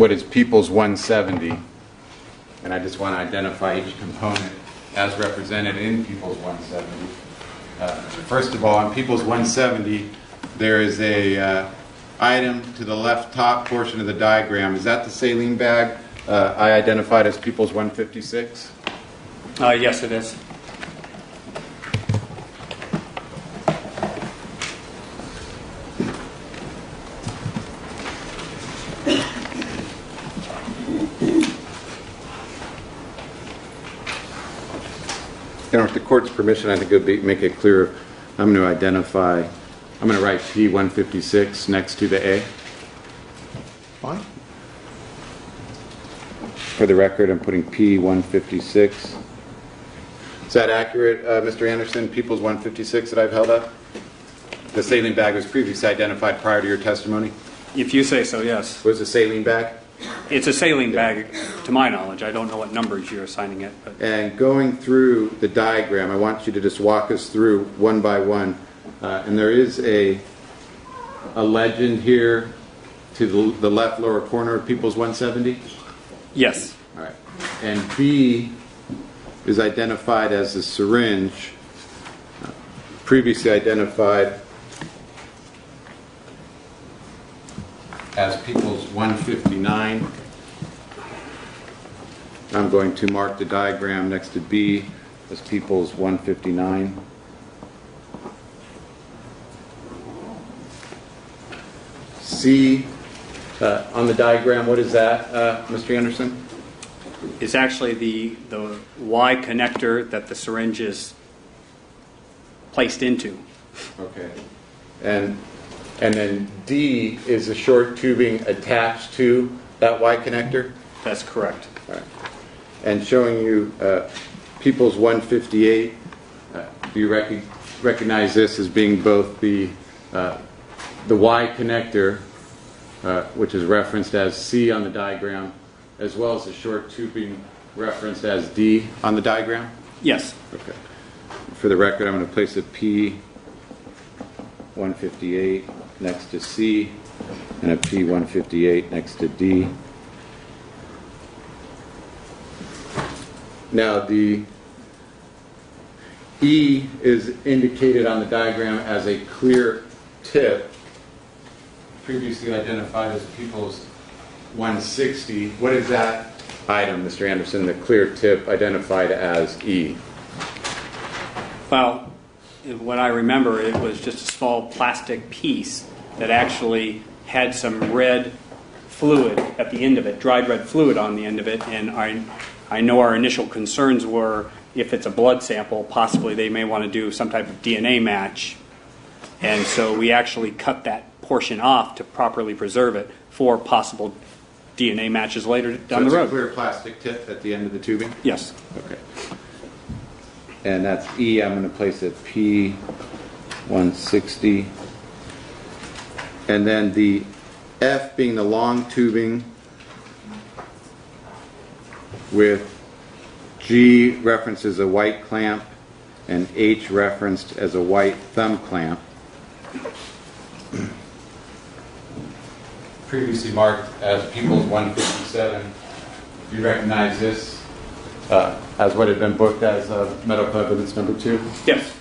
what is People's 170, and I just want to identify each component as represented in People's 170. First of all, on People's 170, there is a item to the left top portion of the diagram. Is that the saline bag I identified as People's 156? Yes, it is. And with the court's permission, I think it would make it clear. I'm going to write P156 next to the A. Fine. For the record, I'm putting P156. Is that accurate, Mr. Anderson? People's 156 that I've held up? The saline bag was previously identified prior to your testimony? If you say so, yes. Was a saline bag? It's a saline bag, to my knowledge. I don't know what numbers you're assigning it. But. And going through the diagram, I want you to just walk us through one by one. And there is a legend here to the left lower corner of People's 170? Yes. All right. And B is identified as the syringe, previously identified as People's 159. I'm going to mark the diagram next to B as People's 159. C on the diagram, what is that, Mr. Anderson? It's actually the Y connector that the syringe is placed into. Okay. And then D is the short tubing attached to that Y connector? That's correct. All right. And showing you People's 158, do you recognize this as being both the Y connector, which is referenced as C on the diagram, as well as the short tubing referenced as D on the diagram? Yes. Okay. For the record, I'm going to place a P158 next to C and a P158 next to D. Now the E is indicated on the diagram as a clear tip, previously identified as People's 160. What is that item, Mr. Anderson, the clear tip identified as E? Well, what I remember, it was just a small plastic piece that actually had some red fluid at the end of it, dried red fluid on the end of it, and I know our initial concerns were if it's a blood sample, possibly they may want to do some type of DNA match, and so we actually cut that portion off to properly preserve it for possible DNA matches later down the road. So it's a clear plastic tip at the end of the tubing? Yes. Okay. And that's E. I'm going to place it P160. And then the F being the long tubing with G referenced as a white clamp and H referenced as a white thumb clamp. Previously marked as People's 157. Do you recognize this as what had been booked as medical evidence number 2? Yes.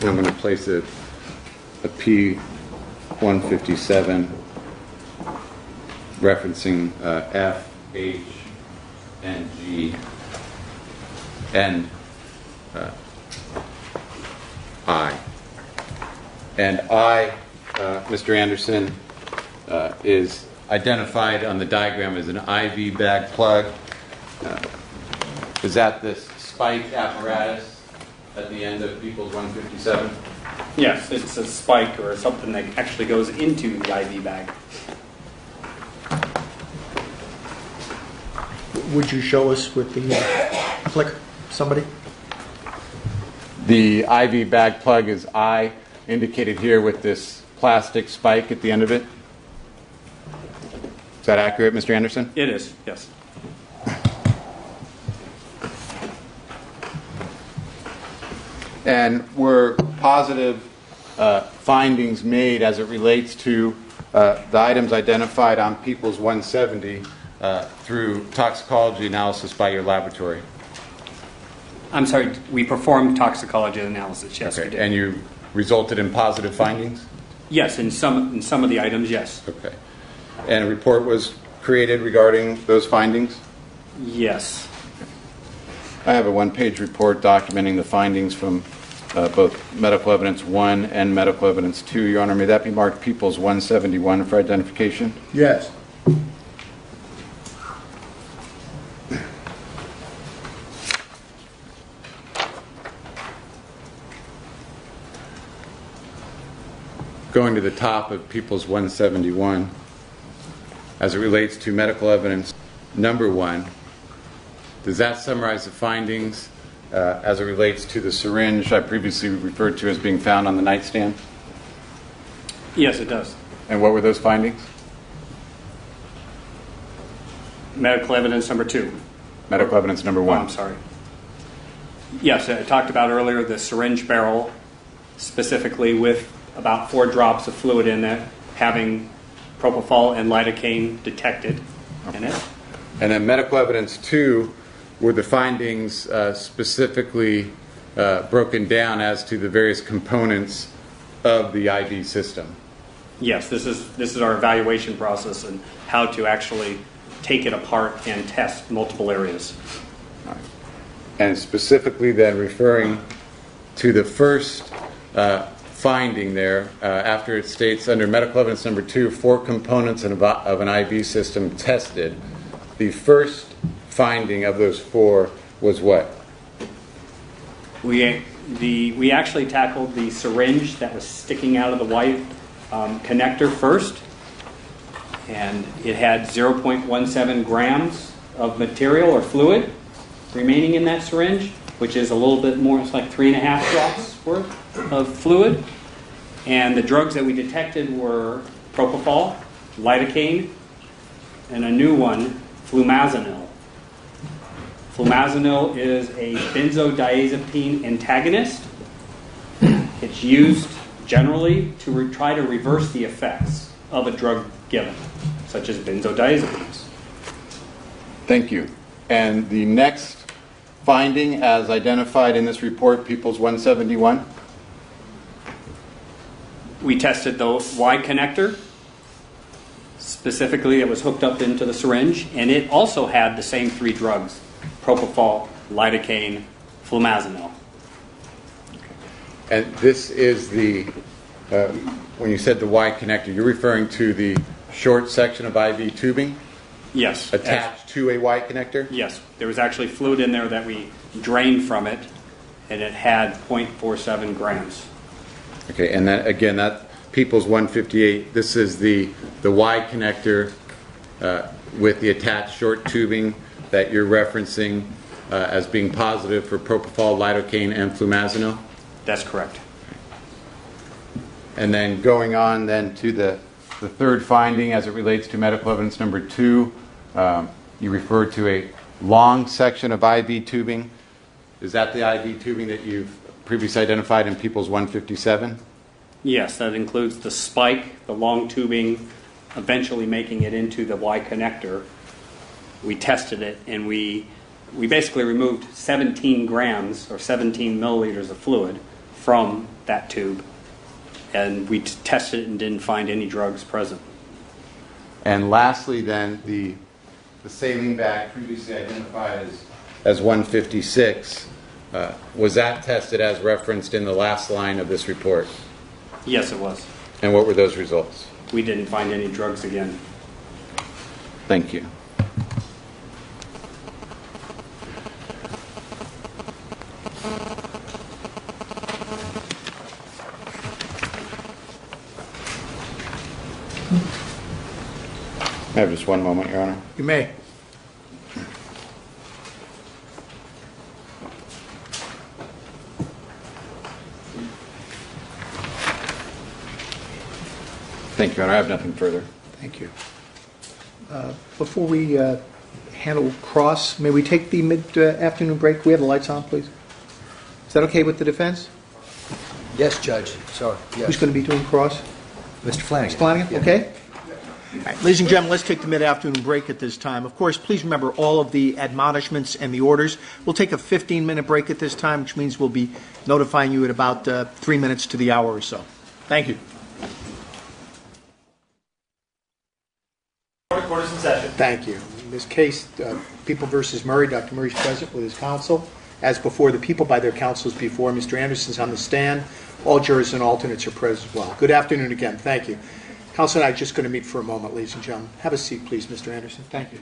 I'm going to place a P157 referencing F, H, and G, and I. And I, Mr. Anderson, is identified on the diagram as an IV bag plug. Is that this spike apparatus at the end of People's 157? Yes, it's a spike or something that actually goes into the IV bag. Would you show us with the click, somebody? The IV bag plug is I, indicated here with this plastic spike at the end of it. Is that accurate, Mr. Anderson? It is, yes. And were positive findings made as it relates to the items identified on People's 170 through toxicology analysis by your laboratory? I'm sorry, we performed toxicology analysis, yes, we Okay. did. And you resulted in positive findings? Yes, in some of the items, yes. Okay. And a report was created regarding those findings? Yes. I have a one-page report documenting the findings from both medical evidence 1 and medical evidence 2. Your Honor, may that be marked People's 171 for identification? Yes. Going to the top of People's 171, as it relates to medical evidence number 1, does that summarize the findings as it relates to the syringe I previously referred to as being found on the nightstand? Yes, it does. And what were those findings? Medical evidence number 2. Medical evidence number Oh, 1. I'm sorry. Yes, I talked about earlier the syringe barrel, specifically with about 4 drops of fluid in it, having propofol and lidocaine detected in it. And then medical evidence 2 were the findings specifically broken down as to the various components of the IV system. Yes, this is our evaluation process and how to actually take it apart and test multiple areas. And specifically then referring to the first finding there, after it states under medical evidence number 2, 4 components of an IV system tested, the first finding of those 4 was what? We actually tackled the syringe that was sticking out of the white connector first, and it had 0.17 grams of material or fluid remaining in that syringe, which is a little bit more, it's like 3.5 drops worth of fluid. And the drugs that we detected were propofol, lidocaine, and a new one, flumazanil. Flumazanil is a benzodiazepine antagonist. It's used generally to try to reverse the effects of a drug given, such as benzodiazepines. Thank you. And the next finding, as identified in this report, People's 171? We tested the Y connector, specifically it was hooked up into the syringe, and it also had the same 3 drugs, propofol, lidocaine, flumazanil. And this is the, when you said the Y connector, you're referring to the short section of IV tubing Yes. attached to a Y connector? Yes. There was actually fluid in there that we drained from it, and it had 0.47 grams. Okay, and then again, that People's 158, this is the Y connector with the attached short tubing that you're referencing as being positive for propofol, lidocaine, and flumazanil? That's correct. And then going on then to the third finding as it relates to medical evidence number 2, you refer to a long section of IV tubing. Is that the IV tubing that you've previously identified in People's 157? Yes, that includes the spike, the long tubing, eventually making it into the Y connector. We tested it, and we basically removed 17 grams or 17 milliliters of fluid from that tube, and we tested it and didn't find any drugs present. And lastly then, the saline bag previously identified as 156, was that tested as referenced in the last line of this report? Yes, it was. And what were those results? We didn't find any drugs again. Thank you. I have just one moment, Your Honor. You may. Thank you, Your Honor. I have nothing further. Thank you. Before we handle cross, may we take the mid-afternoon break? We have the lights on, please. Is that okay with the defense? Yes, Judge. Sorry. Yes. Who's going to be doing cross? Mr. Flanagan. Mr. Flanagan? Yeah. Okay. All right, ladies and gentlemen, let's take the mid-afternoon break at this time. Of course, please remember all of the admonishments and the orders. We'll take a 15-minute break at this time, which means we'll be notifying you at about 3 minutes to the hour or so. Thank you. Court is in session. Thank you. In this case, People v. Murray, Dr. Murray is present with his counsel. As before, the people by their counsels before. Mr. Anderson's on the stand. All jurors and alternates are present as well. Good afternoon again. Thank you. Counsel and I are just going to meet for a moment, ladies and gentlemen. Have a seat, please, Mr. Anderson. Thank you.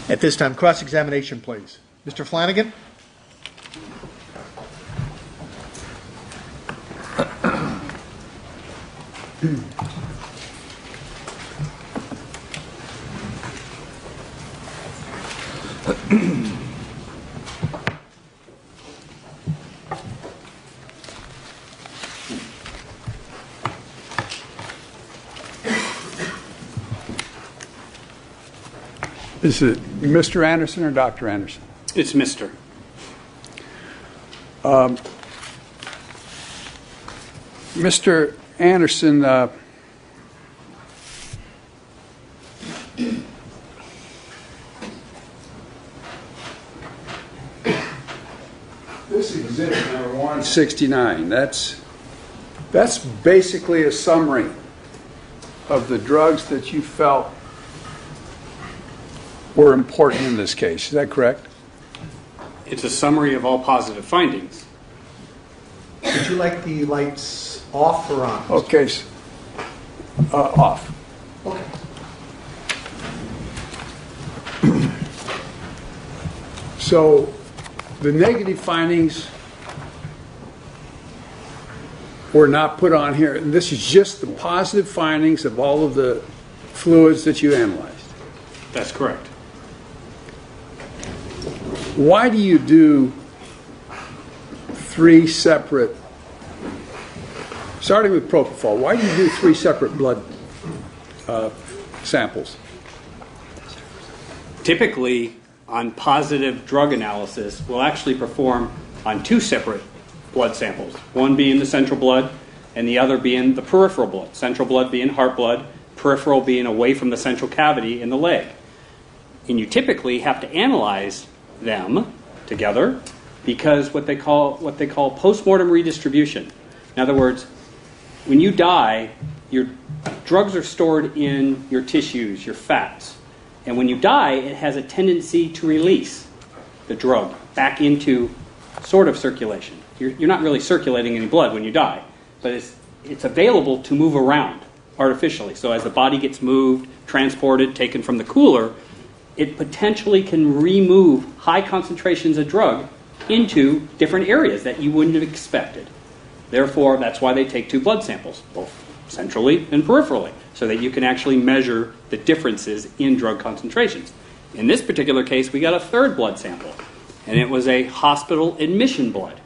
At this time, cross-examination, please. Mr. Flanagan? Is it Mr. Anderson or Dr. Anderson? It's Mr. Mr. Anderson, this exhibit number 169, that's basically a summary of the drugs that you felt were important in this case. Is that correct? It's a summary of all positive findings. Would you like the lights off or on? Okay, off. Okay. So the negative findings were not put on here. And this is just the positive findings of all of the fluids that you analyzed. That's correct. Why do you do 3 separate, starting with propofol, why do you do 3 separate blood samples? Typically, on positive drug analysis, we'll actually perform on 2 separate blood samples, one being the central blood and the other being the peripheral blood, central blood being heart blood, peripheral being away from the central cavity in the leg. And you typically have to analyze them together because what they call postmortem redistribution. In other words, when you die, your drugs are stored in your tissues, your fats. And when you die, it has a tendency to release the drug back into sort of circulation. You're not really circulating any blood when you die, but it's available to move around artificially. So as the body gets moved, transported, taken from the cooler, it potentially can remove high concentrations of drug into different areas that you wouldn't have expected. Therefore, that's why they take 2 blood samples, both centrally and peripherally, so that you can actually measure the differences in drug concentrations. In this particular case, we got a 3rd blood sample, and it was a hospital admission blood.